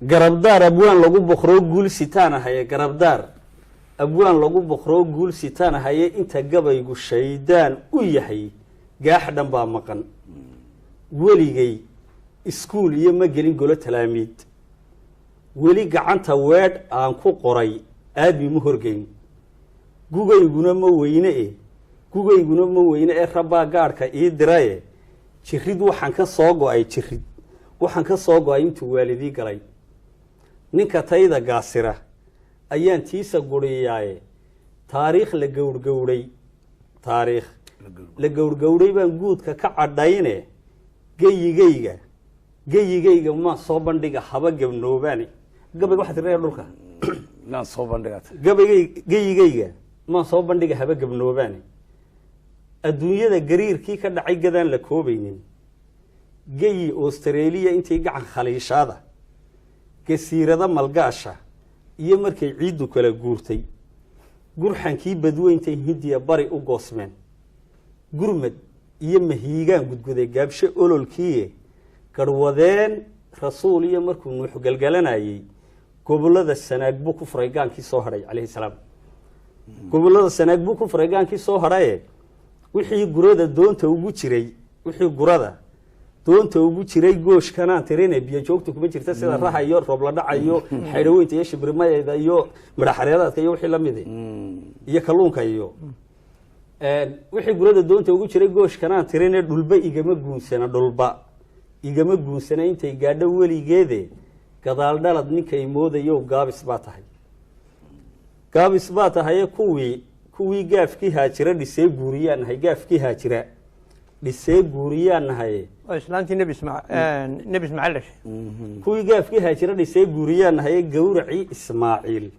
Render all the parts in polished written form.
garabdaar abwaan lagu boqro guul sitaan ahaye garabdaar abwaan lagu boqro guul sitaan ahaye inta gabaygu shaydaan u yahay gaax dhan baa maqan weligay iskuul iyo ma gelin golo talaamiid weli gacanta weedh aan ku qoray aadmi ma horgeyn gugayguna ma weyne ee rabbaa gaadhka ii diraye jirid waxaan ka soo go-ay intuu waalidii galay ninka tayda gaasira ayaan tiisa guriyaaye taariikh la gowrgowray baan guudka ka cadhayne geyigayga maa soo bandhiga haba gabnoobaane gabayga waxaa tiraya dhulka geyigayga maa soo bandhiga haba gabnoobaane adduunyada gariirkii ka dhacay gadaan la koobaynin geyi australia intay gacan khaliishaada gasiirada malgaasha iyo markay ciiddu kala guurtay gurxankii badweyntay hindiya bari u goosmeen gurmad iyo mahiigaan gudguday gaabsho ololkiie garwadeen rasuul iyo markuu nuux galgalanayey gobolada sanaag buu ku furay gaankii soo hadhay calayhi salaam gobolada sanaag buu ku furay gaankii soo hadhaye wixii gurada doonta ugu jiray gooshkanaan tirine biyo joogta kuma jirta sida raha iyo roob la dhaca iyo xaydhaweynta iyo shibirmayeeda iyo midhaxareedaadka iyo wixii lamid iyo kalluunka iyo wixii gurada doonta ugu jiray gooshkanaan tirine dhulba igama guunsana intay gaadho weligeede gadaal dhalad ninkay moodayo gaabis baa tahaye kuwii gaafkii haajira dhisee guuriyaan nahay islaantii nebi ismaaciil dhashay kuwii gaafkii haajira dhisee guuriyaan nahaye gowracii ismaaciil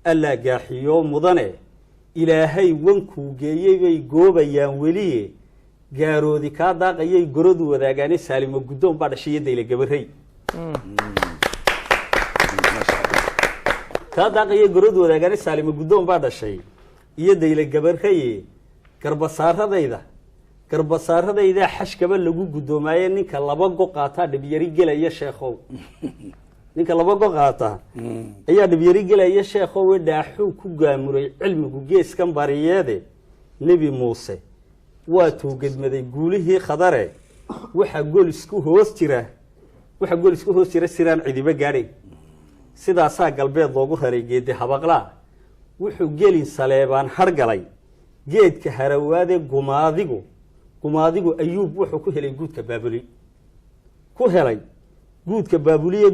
allaa gaaxiyo mudane ilaahay wankuu geeyey bay goobayaan weliye gaaroodi kaa daaqayay goradu wadaagaane saalimo guddoon baa dhashay iyo dayle gabarey kaa daaqayay goradu wadaagaane saalimo guddoon baa dhashay iyo dayle gabareye garbasaaradaydaa xashkaba lagu guddoomaye ninka laba go qaataa dhibyari gelaya sheekhow ninka laba go qaataa ayaa dhibyari gelaya sheekhowe dhaaxuu ku gaamuray cilmigu geeskan bariyeede nebi muuse waa tuugedmaday guulihii khadare waxaa gol isku hoos jira siraan cidiba gaadhay sidaasaa galbeed loogu raray geedi habaqlaa wuxuu gelin saleebaan hargalay geedka harawaade gumaadigu ayuub wuxuu ku helay guudka baabuliye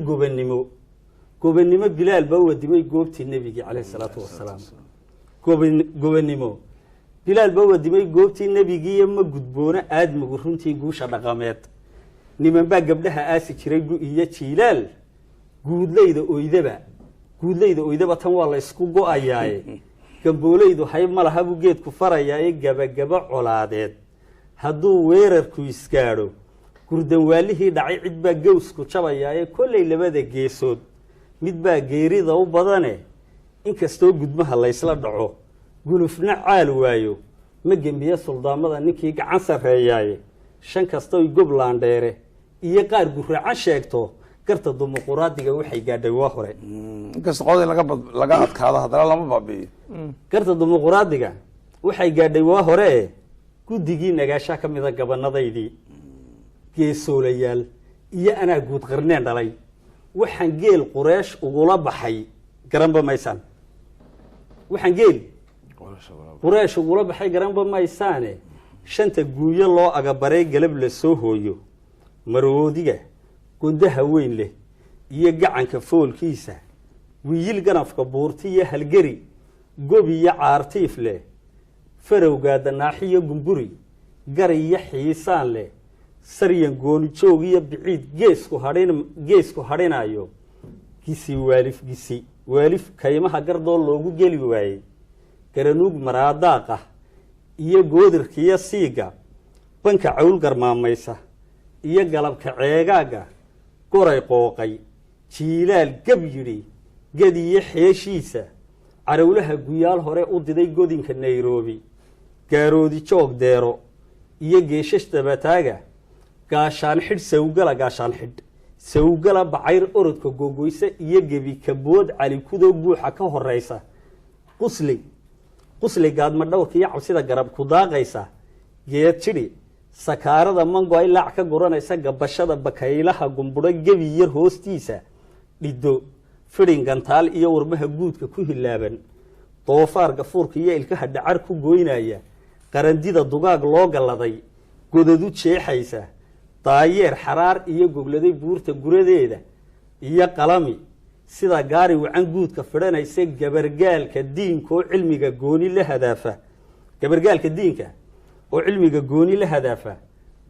gobannimo bilaal baa wadimay goobtii nebigii calayhi salaatu wasalaam gobannimo bilaal baa wadimay goobtii nebigiiyo ma gudboona aadmigu runtii guusha dhaqameed niman baa gabdhaha aasi jiray gu-iyo jiilaal guudlayda oydaba tan waa la ysku go-ayaaye gamboolaydu hayb ma laha buu geedku farayaaye gabagaba colaadeed hadduu weerarku isgaadho gurdanwaalihii dhacay cid baa gawsku jabayaaye kollay labada geesood mid baa geerida u badane inkastoo gudmaha laysla dhaco gulufna caal waayo ma gembiye suldaamada ninkii gacan sarreeyaaye shan kastoy goblaandheere iyo qaar guraacan sheegto garta dumuquraadiga waxay gaadhay waa hore inkasta qod in laga adkaado haddana lama baabi'iyo garta dumuquraadiga waxay gaadhay waa hore guddigii nagaashaa ka mida gabanadaydii geesoolayaal iyo anaa guud qarneen dhalay waxaan geel qureesh ugula baxay garanba maysaan garanba maysaane shanta guuyo loo agabaray galab la soo hooyo maroodiga gondaha weyn leh iyo gacanka foolkiisa wiil ganafka buurti iyo halgeri gobi iyo caartiif leh farowgaa danaaxiyo gumburi gari iyo xiisaan leh saryan gooni joog iyo biciid geesku hadhinayo waalif kaymaha gardoo loogu geli waayey garanuug maraadaaqa iyo goodirkiiyo siiga banka cawl garmaamaysa iyo galabka ceegaaga goray qooqay jiilaal gab yidhi gadiyo xeeshiisa carowlaha guyaal hore u diday godinka nairobi gaaroodi joog deero iyo geeshash dabataaga gaashaan xidh sawgala gaashaan xidh sawgala bacayr orodka googoysa iyo gebi kabood cali kudow buuxa ka horeysa qusli gaadma dhowrka iyo cabsida garab ku daaqaysa geed jidhi sakaarada mango ay laac ka guranaysa gabashada bakaylaha gumburo gebi yar hoostiisa dhiddo fidhin gantaal iyo warmaha guudka ku hilaaban doofaar gafuurka iyo ilkaha dhacar ku goynaya qarandida dugaag loo galladay godadu jeexaysa daayeer xaraar iyo gogladay buurta guradeeda iyo qalami sida gaari wacan guudka fidhanaysa gabargaalka diinka oo cilmiga gooni la hadaafa gabargaalka diinka oo cilmiga gooni la hadaafa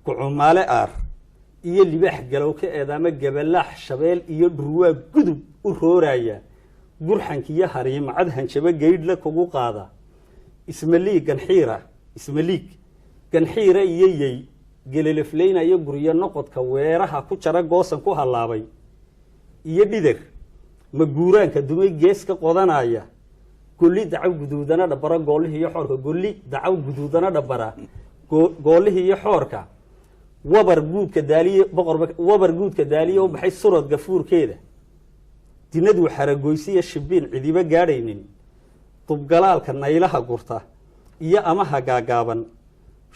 kucumaale aar iyo libaax galow ka eedaama gabalaax shabeel iyo dhurwaa gudub u rooraya gurxanka iyo hariimacad hanjaba gaydhla kugu qaada ismaliig ganxiira iyo yey geleleflaynayo guryo noqodka weeraha ku jara goosan ku hallaabay iyo dhidar maguuraanka dumay gees ka qodanaya golli dacaw guduudana dhabara goolihii iyo xoorka golli dacaw guduudana dhabara goolihii iyo xoorka wabar guudka daaliye u baxay surad gafuurkeeda dinadu xaragoysiya shibiin cidiba gaadhaynin dubgalaalka naylaha gurta iyo amaha gaagaaban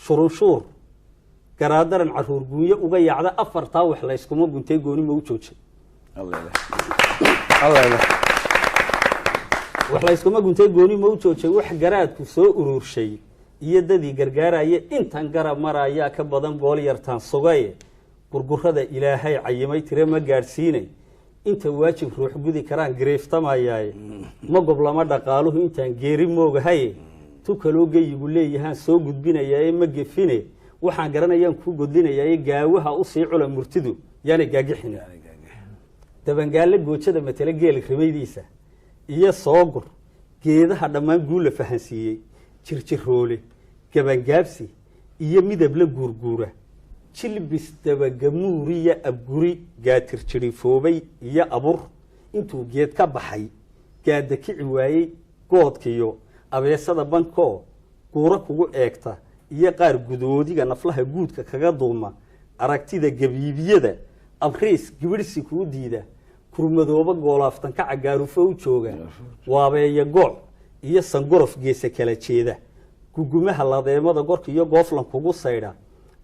shurunshuur garaadaran caruur guunyo uga yaacda afartaa wax layskuma guntay gooni ma u joojay wax layskuma guntay gooni ma u joojay wax garaadku soo uruurshay iyo dadii gargaaraya intan garab marayaa ka badan gool yartaan sugaye gurgurada ilaahay cayimay tire ma gaadhsiinay inta waajib ruux gudi karaan gareeftamayaaye ma goblama dhaqaaluhu intaan geeri moogahaye tu kaloo geyigu leeyahaan soo gudbinayaaye ma gefine waxaan garanayaan ku godlinayaaye gaawaha u sii cula murtidu yaana gaagixin dabangaalle goojada matala geel rimaydiisa iyo soogur geedaha dhammaan guul la fahansiiyey jirjiroole gabangaabsi iyo midab la guurguura jilbis dabagamuuriya abguri gaatir jirifoobay iyo abur intuu geed ka baxay gaada kici waayey goodkiyo abeesada bankoo guuro kugu eegta iyo qaar gudoodiga naflaha guudka kaga duuma aragtida gabiibiyada abriis gibirhsi kuu diida kurmadooba goolaaftan ka cagaarufo u jooga waabeeya gooc iyo sangorof geesa kala jeeda gugumaha ladeemada gorka iyo gooflan kugu saydha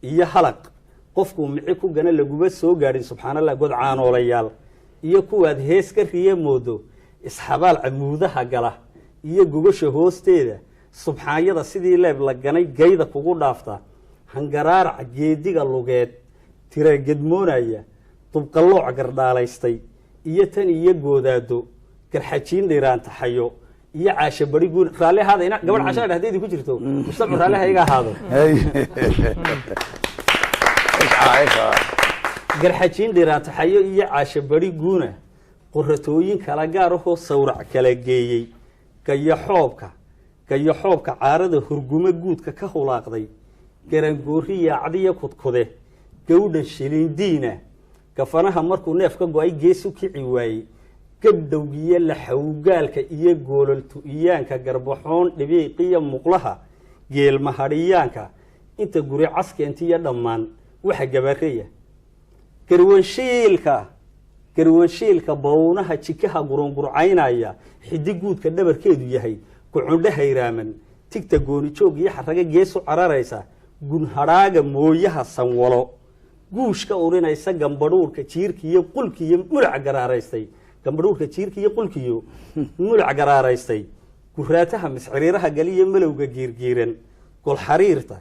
iyo halaq qofkuu mici ku gana laguba soo gaadhin subxaanallah god caanoolayaal iyo kuwaad hees ka riye moodo isxabaal camuudaha gala iyo gogasha hoosteeda subxaanyada sidii leeb la ganay gayda kugu dhaafta hangaraaraca geediga lugeed tira gedmoonaya dubqallooc gardhaalaystay iyo tan iyo goodaado garxajiin dhiraan taxayo iyo caasho bari guun raalli ahaada ina gabadh casho dhexdeedii ku jirto mustaqbal raalli ha iga ahaado garxajiin dhiraan taxayo iyo caasho bari guuna qoratooyin kala gaar ahoo sawrac kala geeyey gayaxoobka caarada hurgumo guudka ka hulaaqday garangoori yaacdiyo kudkude gawdhan shilindiina gafanaha markuu neef ka go-ay gees u kici waayey gabdhowgiyo laxawgaalka iyo goololtu-iyaanka garbaxoon dhibiiqiyo muqlaha geelmahadhiyaanka inta guri caskeentiyo dhammaan waxa gabareya garwanshiilka bawnaha jikaha gurungurcaynaya xidi guudka dhabarkeedu yahay kucundho hayraaman tigta goonijoog iyo xaraga geesu cararaysa gunhadhaaga mooyaha sanwalo guushka urinaysa gambadhuurka jiirkiiyo qulkiiyo mulac garaaraystay gambadhuurka jiirkiiyo qulkiyo mulac garaaraystay guraataha misciriiraha galiyo malowga giirgiiran golxariirta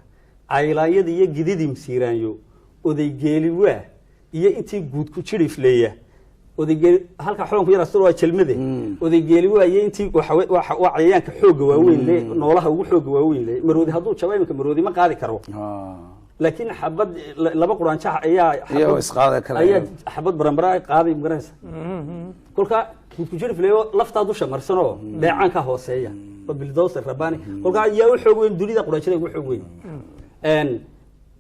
caylaanyada iyo gididim siiraanyo odaygeeli waa iyo intii guud ku jirifleeya odaygeeli halka xoonku yar astur waa jalmade odaygeeli waa iyo intii waa cayayaanka xooga waaweyn le noolaha ugu xooga waaweyn le maroodi hadduu jabo iminka maroodi ma qaadi karo laakiin xabad laba quraanjax ayaa xabad baranbara qaaday magaraysa kolka guud ku jirifleeyo laftaa dusha marsanoo dheecaanka hooseeya waa bildowser rabani kolka yaa u xoog weyn dunida quraanjada ugu xoog weyn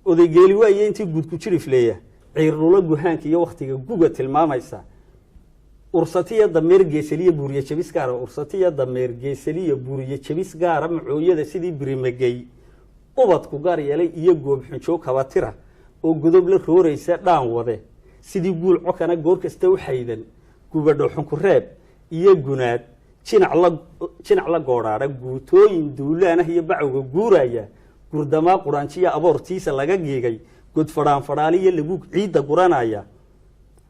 odaygeeli waa iyo intii guud ku jirifleeya ciirnulo guhaanka iyo waktiga guga tilmaamaysa ursatiya dameer geesaliya buuriye jabis gaara ursatiya dameer geesaliya buuriye jabis gaara macooyada sidii birimagey ubadku gaar yeelay iyo goob xunjoog kabatira oo godob la rooraysa dhaan wade sidii guul cokana goor kasta u xaydan gubadho xunku reeb iyo gunaad jinac la goodhaadha guutooyin duulaanah iyo bacowga guuraya gurdamaa quraanjiya aboortiisa laga giigay godfadhaan fadhaaliyo lagu ciidda guranaya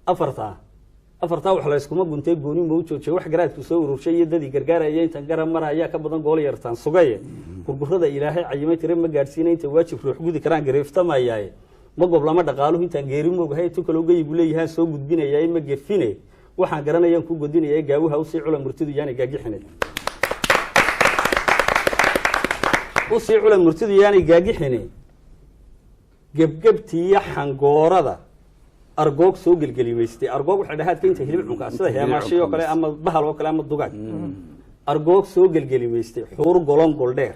afartaa wax la iskuma guntee gooni ma u joojiya wax garaadku soo ururshay iyo dadii gargaaraya intan garab mara ayaa ka badan gool yartaan sugaye gurgurada ilaahay cayimay tire ma gaadhsiina inta waajib ruux gudi karaan gareeftamayaaye ma goblama dhaqaaluhu intaan geeri moogahay tu kale ugayigu leeyahaan soo gudbinayaa ma gefine waxaan garanayaan ku godinaya gaawuha usii cula murtidu yaani gaagixine usii cula murtidu yaani gaagixine gebgebtiiyo xangoorada argoog soo gelgelimaystay argoog waxay dhahaadka inta hilib cunkaa sida heemaashay oo kale ama bahal oo kale ama dugaag argoog soo gelgelimaystay xuur golon goldheer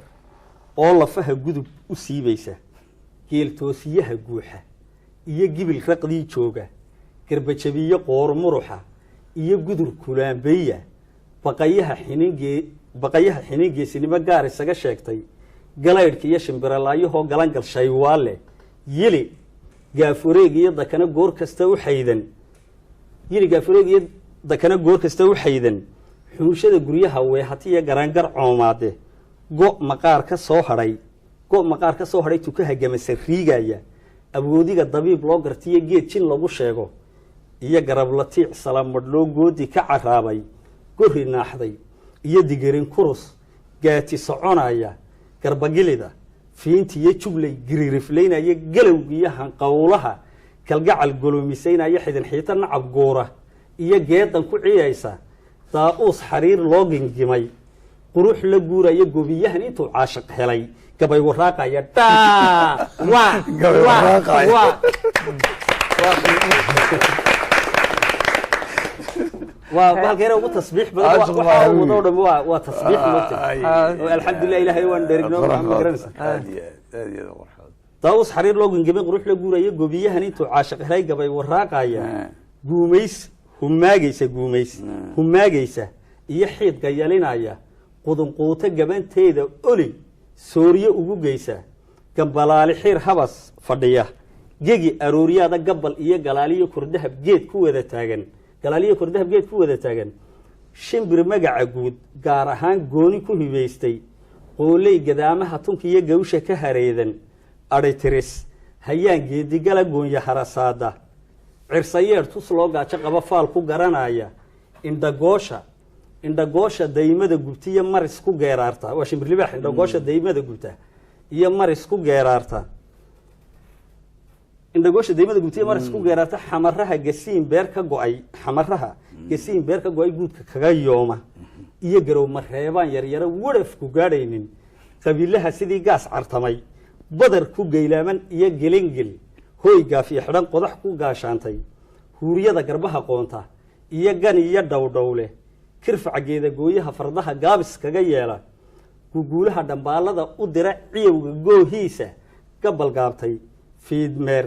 oo lafaha gudub u siibaysa geel toosiyaha guuxa iyo gibil raqdii jooga garbajabiyo qoor muruxa iyo gudur kulaanbeeya baqayaha xinin geesinimo gaar isaga sheegtay galaydhka iyo shimbiralaayahoo galangal shaywaale yili gaafureeg iyo dakana goor kasta u xaydan xunuushada guryaha weehatiya garangar coomaade go' maqaar ka soo hadhay tukaha gamasa riigaya awoodiga dabiib loo gartiyo geed jin lagu sheego iyo garablatiic salamadhloo goodi ka caraabay gori naaxday iyo digirin kurus gaati soconaya garbagilida fiintiiyo juglay giririflaynaya galowgiiyo hanqowlaha kalgacal golomisaynaya xidin xiita nacab guura iyo geedan ku ciyaysa daa-uus xariir loo gingimay qurux la guuraya gobiyahan intuu caashiq helay gabay waraaqaya halkeena ugu tasbiix badan wadoo dham waa tasbiix alxamdulilah ilahay waan dheerigno ma garanaysa daa-uus xariir loo gingimay qurux la guuraya gobiyahan intuu caashiq helay gabay waraaqaya humaagaysa iyo xiid gayalinaya qudunquuto gabanteeda oli sooriye ugu geysa gambalaali xiir habas fadhiya gegi arooryaada gabal iyo galaaliyo kordahab geed ku wada taagan shimbir magaca guud gaar ahaan gooni ku hibaystay qooley gadaamaha tunka iyo gawsha ka hareedan adhitiris hayaan geedigala goonya harasaada cirsayeer tus loo gaajo qaba faal ku garanaya indhagoosha daymada gubta iyo maris ku geeraarta waa shimbirlibaax indhagoosha daymada gubta iyo maris ku geeraarta xamaraha gasiin beer ka go-ay guudka kaga yooma iyo garow mareebaan yaryaro wadhafku gaadhaynin qabiilaha sidii gaas cartamay badar ku geylaaman iyo gelengel hooy gaafiyo xidhan qodax ku gaashaantay huuriyada garbaha qoonta iyo gan iyo dhowdhowle kirfaca geedagooyaha fardaha gaabis kaga yeela guguulaha dhambaalada u dira ciyowga goohiisa gabalgaabtay fiidmeer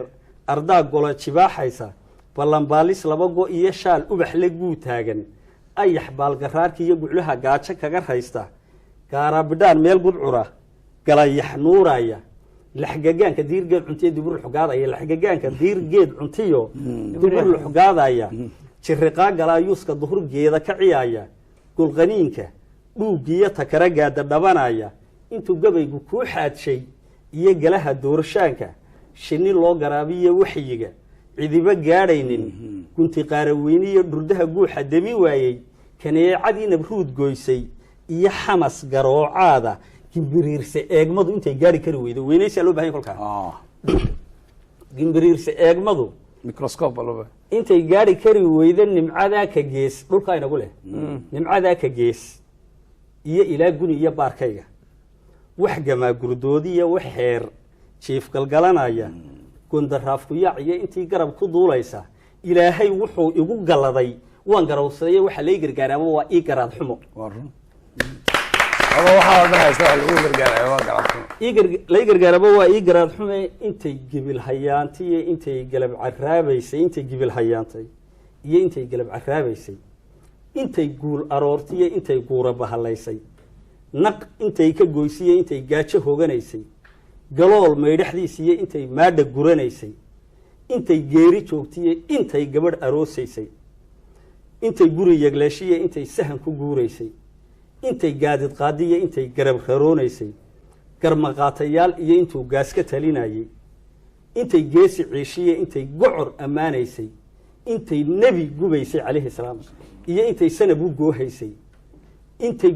ardaa gola jibaaxaysa ballanbaalis laba go iyo shaal ubax la guu taagan ayax baalgaraarka iyo guclaha gaajo kaga raysta gaaraabidhaan meel gudcura galayax nuuraya laxgagaanka diirgeed cuntiyo dibur xugaadaya jiriqaa galaayuuska duhurgeeda ka ciyaaya gulqaniinka dhuuggiyo takara gaada dhabanaya intuu gabaygu kuu xaadshay iyo galaha doorshaanka shinni loo garaabiyo waxyiga cidiba gaadhaynin gunti qaaraweyne iyo dhurdaha guuxa demi waayey kaneecadii nabruud goysay iyo xamas garoocaada gimbiriirse eegmadu intay gaari kari weydo weynaysaa loo bahan kolkaa gimbiriirse eegmadu microscope intay gaari kari weydo nimcadaa ka gees dhulkaa inagu leh nimcadaa ka gees iyo ilaa guni iyo baarkayga wax gamaa gurdoodiya wax xeer jiif galgalanaya gondaraafkuyaac iyo intii garab ku duulaysa ilaahay wuxuu igu galladay waan garawsaday waxa lay gargaaraaba waa ii garaad xumo lay gargaaraba waa ii garaad xume intay gibil hayaantay iyo intay galab caraabaysay intay guul aroortay iyo intay guura bahalaysay naq intay ka goysay intay gaajo hoganaysay galool maydhaxdiisa iyo intay maadha guranaysay intay geeri joogtiye intay gabadh aroosaysay intay guri yegleeshiye intay sahan ku guuraysay intay gaadid qaadiye intay garab raroonaysay garmaqaatayaal iyo intuu gaas ka talinayay intay geesi ciishiye intay gocor ammaanaysay intay nebi gubaysay calayhi salaam iyo intay sanab u goohaysay intay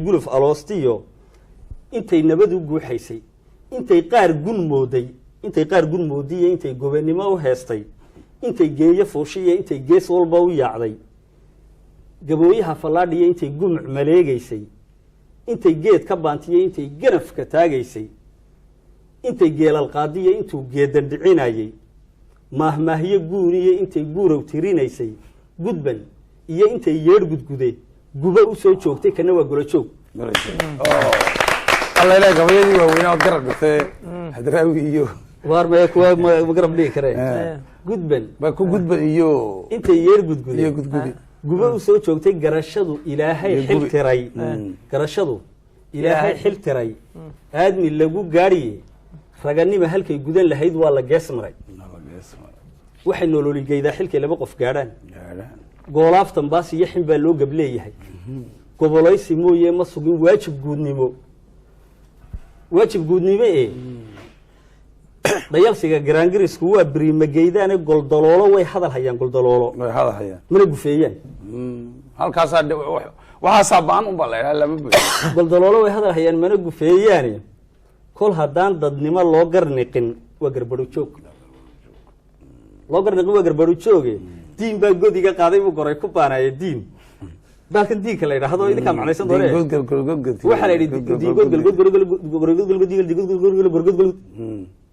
guluf aloostiyo intay nabad u guuxaysay intay qaar gun moodiye intay gobannimo u heestay intay geeyo fuushiye intay gees walba u yaacday gabooyaha fallaadhiya intay gumuc maleegaysay intay geed ka baantiye intay ganafka taagaysay intay geelal qaadiye intuu geedan dhicinayay maahmaahiyo guuniye intay guurow tirinaysay gudban iyo intay yeedh gudgude guba u soo joogtay kana waa golo joog alla ilaa gabayadii waaweynaa ood garab dhigtay hadraawi iyo waar ma garab dhigi kareen gudban ba ku gudban iyo intay yeedh gudgude iyo gudgudi guba u soo joogtay garashadu ilaahay xil tiray garashadu ilaahay xil tiray aadmi lagu gaadhiye raganima halkay gudan lahayd waa la gees maray waxay nololigeydaa xilkay laba qof gaadhaan goolaaftan baas iyo xin baa loo gableeyahay gobolaysi mooye ma sugin waajib guudnimo dhayalsiga garaangirisku waa beriimageydaane goldaloolo way hadal hayaan mana gufeeyaan waxaasaa baan unbaa la idhaha lama buy goldaloolo way hadal hayaan mana gufeeyaane kol haddaan dadnimo loo garniqin waa garbaro joog diin baa godiga qaaday buu goray ku baanaya diin baalkan diinka la yidhaahdo idinkaa macnaysan doone waxaa la yidhi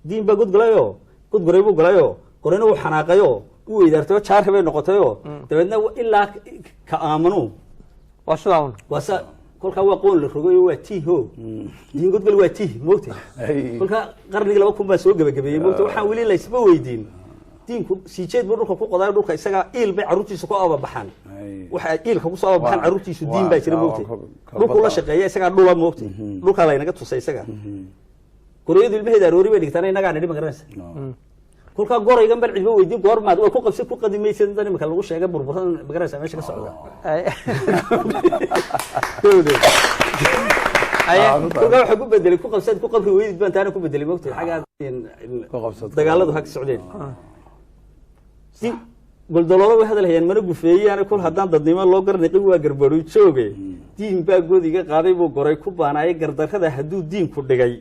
diin baa godgolayo godgoray buu golayo gorayna wuu xanaaqayo u weydaartayo jaarka bay noqotayo dabeedna ilaa ka aamanu waa sidaa un waa sa kolkaa waa qoon la rogayo waa tiho diin godgol waa tih moogta kolkaa qarnigii 2000 baa soo gebagabeeyey moogta waxaan weli laysba weydiin diinku siijeed buu dhulka ku qodayo dhulka isaga iil bay caruurtiisa ku ababaxaan waxa iilka ku soo ababaxaan caruurtiisu diin baa jira moogta dhulku la shaqeeya isaga dhula moogta dhulka la inaga tusay isaga qorayadu ilmaheeda aroori bay dhigtaan inaga aan dhima garanaysa kulka goraygan bal cidba weydiin goormaad way ku qabsay ku qadimaysan dan imka lagu sheegay burburan magaranaysa meesha ka socda kulka waxa ku bedelay ku qabsad ku qabri weydid baan taana ku bedelay moogta xaga dagaaladu hag socdeen si goldaloolo way hadal hayaan mana gufeeyaan kul haddaan dadnimo loo garniqin waa garbaru jooge diin baa godiga qaaday buu goray ku baanaayay gardarrada hadduu diinku dhigay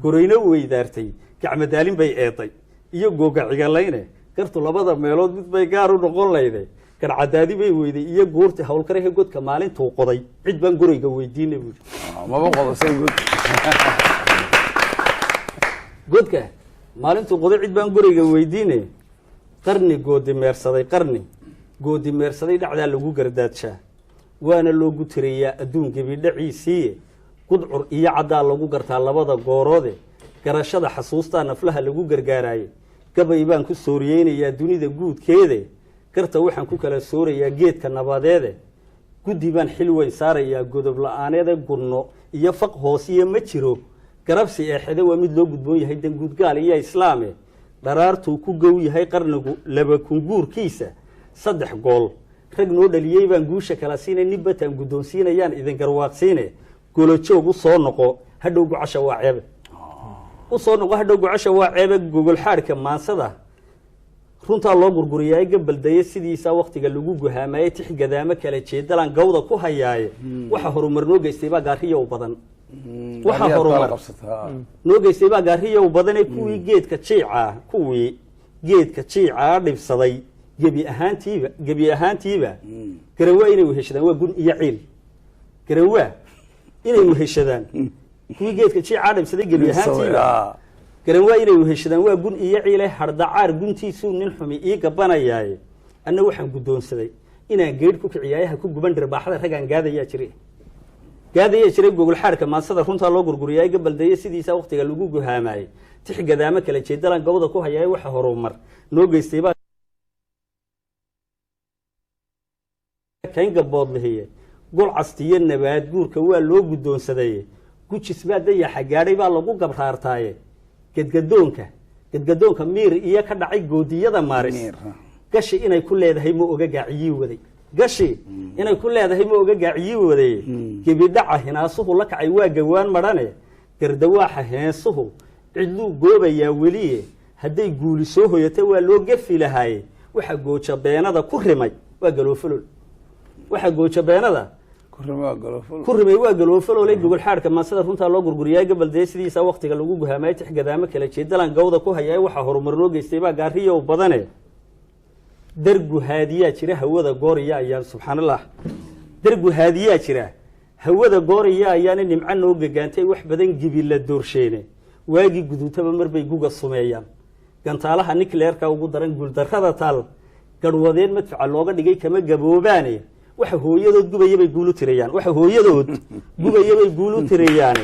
gorayna weydaartay gacmadaalin bay eeday iyo googa cigalayne gartu labada meelood mid bay gaar u noqon layday garcadaadi bay weyday iyo guurta hawlkaraha godka maalintuu qoday cid baan guriga weydiinay buu maba qodasay godka maalintuu qoday cid baan guriga weydiinay qarni goodi meersaday dhacdaa lagu gardaadshaa waana loogu tirayaa adduun gebidhaciisii gudcur iyo caddaa lagu gartaa labada gooroode garashada xasuustaa naflaha lagu gargaaraaye gabay baan ku sooriyeynayaa dunida guudkeede garta waxaan ku kala soorayaa geedka nabadeede guddi baan xil weyn saarayaa godob la-aaneede gurno iyo faq hoosiyo ma jiro garabsi eexede waa mid loo gudboon yahay danguudgaal iyo islaame dharaartuu ku gow yahay qarnigu laba kunguurkiisa 3 gool rag noo dhaliyey baan guusha kala siinay nibbataan guddoonsiinayaan idin garwaaqsiine golojoog u soo noqo hadhow gocasha waa ceebe gogol xaadhka maansada runtaa loo gurguriyaay gabaldaya sidiisa waktiga lagu guhaamayey tix gadaamo kala jeedalan gawda ku hayaaye waxa horumar noo geystay baa gaariyow badan noo geystay baa gaariyow badane kuwii geedka jiicaa dhibsaday gebi ahaantiiba garawaa inay weheshadaan waa gun iyo ciil garawaa inay weheshadaan kuwii geedka jiicaa dhibsaday gebi ahaantiiba garawaa inay weheshadaan waa gun iyo ciile hardacaar guntiisuu nin xumi ii gabanayaaye anna waxaan guddoonsaday inaan geedh ku kiciyaayaha ku guban dhirbaaxada ragaan gaadayaa jiray gogol xaadhka maansada runtaa loo gurguriyaay gabaldaye sidiisa waktiga lagu guhaamayey tix gadaamo kala jeedalan gawda ku hayaay waxa horumar noo geystay baa kayn gabood lihiye gol castiyo nabaad guurka waa loo guddoonsaday gujis baa dayaxa gaadhay baa lagu gabraartaaye gadgadoonka miir iyo ka dhacay goodiyada maaris gashi inay ku leedahay ma oga gaaciyii waday gashi inay ku leedahay ma oga gaaciyii waday gibidhaca hinaasuhu la kacay waa gawaan marane gardawaaxa heensuhu cidluu goobayaa weliye hadday guuli soo hoyata waa loo gafi lahaaye waxa gooja beenada ku rimay waa galoofalol waxa gooja beenada ku rimay waa galoofalolay gogol xaadhka maasada runtaa loo gurguriyaa gabaldee sidiisa waqtiga lagu guhaamay tixgadaamo kala jeedalan gawda ku hayaa waxa horumar loo geystay baa gaariyo badane dargu haadiyaa jira hawada gooriya ayaa subxaanallah dargu haadiyaa jira hawada gooriya ayaana nimco noo gagaantay wax badan gibi la doorsheene waagii guduutaba marbay guga sumeeyaan gantaalaha nikleerka ugu daran guuldarrada taal garwadeen madfaca looga dhigay kama gaboobaane waxa hooyadood gubayabay guulu tirayaan waxa hooyadood gubayabay guulu tirayaan